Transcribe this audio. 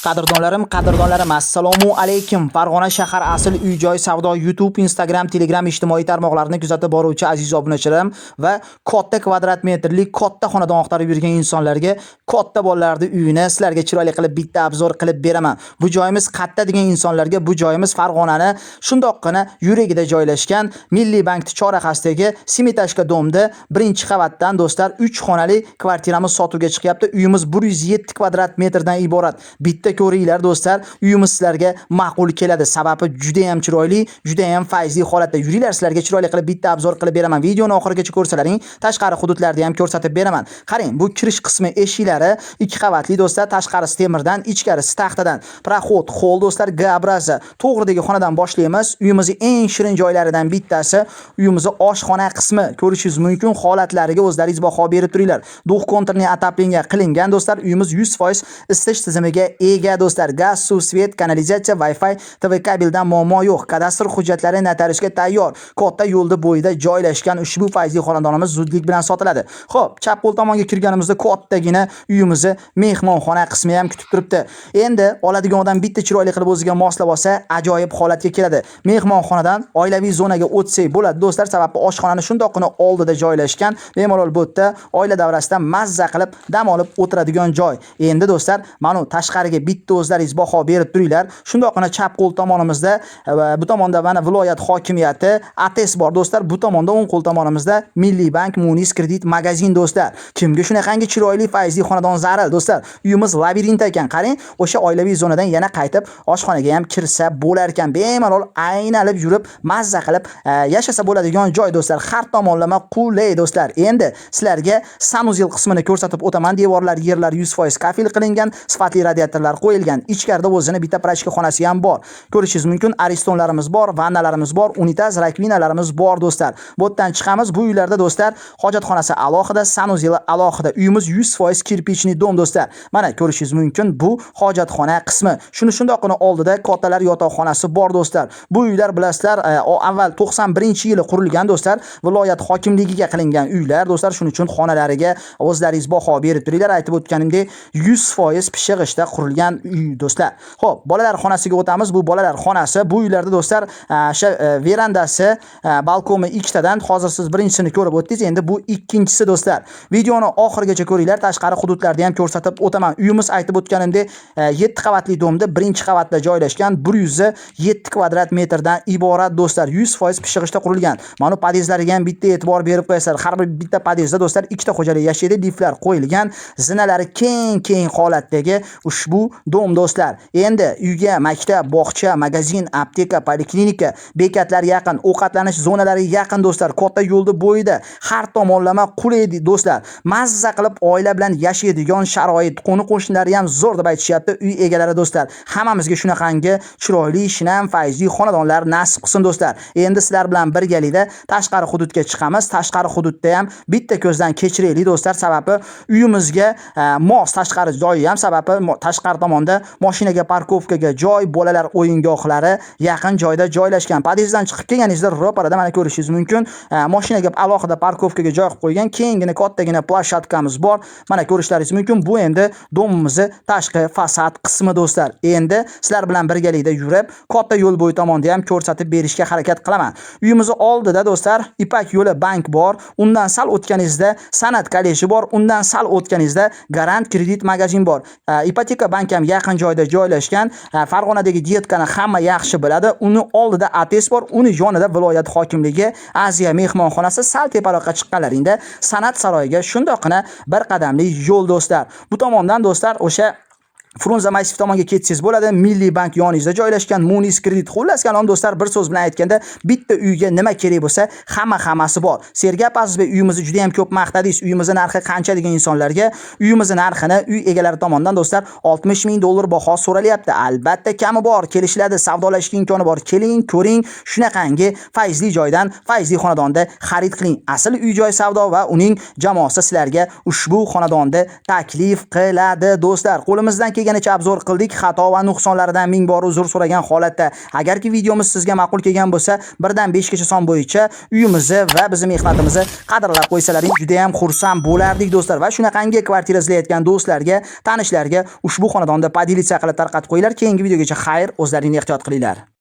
Qadrdonlarim, assalomu alaykum. Farg'ona shahar asl uy-joy savdo YouTube, Instagram, Telegram ijtimoiy tarmoqlarini kuzatib boruvchi aziz obunachilarim va katta kvadrat metrlik katta xonadon axtarib yurgan insonlarga katta bolalarning uyini sizlarga chiroyli qilib bitta obzor qilib beraman. Bu joyimiz qatta degan insonlarga bu joyimiz Farg'onani shundoqqina yuragida joylashgan Milliy bank chorrahasidagi Simitashka domda 1-qavatdan do'stlar 3 xonali kvartiramiz sotuvga chiqyapti. Uyimiz 107 kvadrat metrdan iborat. Bitta ko'ringlar do'stlar, uyimiz sizlarga ma'qul keladi. Sababi juda ham chiroyli, juda ham fayzli holatda. Yuringlar, sizlarga chiroyli qilib bitta obzor qilib beraman. Videoni oxirigacha ko'rsalaring, tashqari hududlarni ham ko'rsatib beraman. Qarang, bu kirish qismi eshiklari 2 qavatli do'stlar, tashqarisi temirdan, ichkarisi taxtadan. Proxod, hol do'stlar, G obrazi. To'g'ridagi xonadan boshlaymiz. Uyimizning eng shirin joylaridan bittasi, uyimizning oshxona qismi. Ko'rishingiz mumkin, holatlariga o'zlaringiz baho berib turinglar. Duh konturli ataplenga qilingan do'stlar, uyimiz 100% isitish tizimiga ega do'stlar. Gaz, suv, svet, kanalizatsiya, Wi-Fi, TV kabeldan muammo yo'q. Kadastr hujjatlari notariusga tayyor. Katta yo'lda bo'yida joylashgan ushbu fayzli xonadonimiz zudlik bilan sotiladi. Xo'p, chap qo'l tomonga kirganimizda kattagina uyimizni mehmonxona qismi ham kutib turibdi. Endi oladigan odam bitta chiroyli qilib o'ziga moslab olsa, ajoyib holatga keladi. Mehmonxonadan oilaviy zonaga o'tsak bo'ladi do'stlar, sababi oshxonani shundoqqina oldida joylashgan. Bemalol bu yerda oila davrasida mazza qilib dam olib o'tiradigan joy. Endi do'stlar, mana tashqariga bitta o'zlaringiz baho berib turinglar. Shundoqqina chap qo'l tomonimizda bu tomonda mana viloyat hokimiyati ATS bor do'stlar. Bu tomonda o'ng qo'l tomonimizda Milliy bank Munis kredit magazin do'stlar. Kimga shunaqangi chiroyli fayzli xonadon zaril do'stlar. Uyimiz labirint ekan. Qarang, o'sha oilaviy zonadan yana qaytib oshxonaga ham kirsa bo'lar ekan. Bemalol aynalib yurib mazza qilib yashasa bo'ladigan joy do'stlar. Har tomonlama qulay do'stlar. Endi sizlarga sanuzel qismini ko'rsatib o'taman. Devorlar, yerlar 100% kafil qilingan, sifatli radiatorlar qo'yilgan. Ichkarida o'zini bitta prachka xonasi ham bor. Ko'rishingiz mumkin, aristonlarimiz bor, vannalarimiz bor, unitaz, rakvinalarimiz bor do'stlar. Bu yerdan chiqamiz. Bu uylarda do'stlar hojatxonasi alohida, sanuzeli alohida. Uyimiz 100% kirpichli dom do'stlar. Mana ko'rishingiz mumkin, bu hojatxona qismi. Shundoqqina oldida kattalar yotoqxonasi bor do'stlar. Bu uylar bilasizlar, avval 91-yili qurilgan do'stlar. Viloyat hokimligiga qilingan uylar do'stlar. Shuning uchun xonalariga o'zlaringiz baho berib turinglar. Aytib o'tganimdek 100% pishig'ishda qurilgan uy do'stlar. Xo'p, bolalar xonasiga o'tamiz. Bu bolalar xonasi. Bu uylarda do'stlar o'sha verandasi, balkoni ikkitadan hozir siz birinchisini ko'rib o'tdingiz. Endi bu ikkinchisi do'stlar. Videoni oxirigacha ko'ringlar, tashqari hududlarni ham ko'rsatib o'taman. Uyimiz aytib o'tganimdek 7 qavatli domda 1-qavatda joylashgan, 107 kvadrat metrdan iborat do'stlar. 100% pishig'ishda qurilgan. Mana podyezdlariga ham bitta e'tibor berib qo'yasizlar. Har bir bitta podyezda do'stlar ikkita xo'jalik yashaydi, liftlar qo'yilgan, zinalari keng holatdagi ushbu dom do'stlar. Endi uyga maktab, bog'cha, magazin, apteka, poliklinika, bekatlar yaqin, ovqatlanish zonalari yaqin do'stlar. Katta yo'lda bo'yida, har tomonlama qulay do'stlar. Mazza qilib oila bilan yashaydigan sharoit, qo'ni-qo'shnilari ham zo'r deb aytishyapti uy egalari do'stlar. Hammamizga shunaqangi chiroyli, shinam, fayzli xonadonlar nasib qilsin do'stlar. Endi sizlar bilan birgalikda tashqari hududga chiqamiz. Tashqari hududda ham bitta ko'zdan kechiraylik do'stlar, sababi uyimizga mos tashqari joyi ham, sababi tashqari tomonda mashinaga parkovkaga joy, bolalar o'yingohlari yaqin joyda joylashgan. Podyezdan chiqib kelganingizda ro'parada mana ko'rishingiz mumkin, mashinaga alohida parkovkaga joy qilib qo'ygan kengina kattagina plashatkamiz bor. Mana ko'rishlaringiz mumkin. Bu endi domimizning tashqi fasad qismi do'stlar. Endi sizlar bilan birgalikda yurib, katta yo'l bo'yi tomonda ham ko'rsatib berishga harakat qilaman. Uyimizning oldida do'stlar Ipak yo'li bank bor. Undan sal o'tganingizda San'at kolleji bor. Undan sal o'tganingizda Garant kredit magazin bor. Ipoteka bank ham yaqin joyda joylashgan. Farg'onadagi dietkani hamma yaxshi biladi. Uni oldida ATS bor, uni yonida viloyat hokimligi Aziya mehmonxonasi. Sal teparoqqa chiqqanlaringda San'at saroyiga shundoqqina bir qadamli yo'l do'stlar. Bu tomondan do'stlar o'sha Frunza Maysif tomonga ketsangiz bo'ladi. Milliy bank yoningizda joylashgan Munis kredit. Xullas kalom do'stlar, bir so'z bilan aytganda, bitta uyga nima kerak bo'lsa, hammasi bor. Sergap Azizbek uyimizni juda ham ko'p maqtadingiz. Uyimizning narxi qancha degan insonlarga uyimizning narxini uy egalari tomonidan do'stlar $60,000 baho so'ralyapti. Albatta kami bor, kelishiladi, savdolashishga imkoni bor. Keling, ko'ring, shunaqangi fayzli joydan, fayzli xonadonda xarid qiling. Asl uy-joy savdo va uning jamoasi sizlarga ushbu xonadonda taklif qiladi do'stlar. Qo'limizdan kelganicha obzor qildik. Xato va nuqsonlaridan ming bor uzr so'ragan holatda, agarki videomiz sizga ma'qul kelgan bo'lsa, 1 dan 5 gacha son bo'yicha uyimizni va bizning mehnatimizni qadrlab qo'ysalaring juda ham xursand bo'lardik do'stlar. Va shunaqangi kvartira izlayotgan do'stlarga, tanishlarga ushbu xonadonda podelitsiya qilib tarqatib qo'yinglar. Keyingi videogacha xayr, o'zlaringni ehtiyot qilinglar.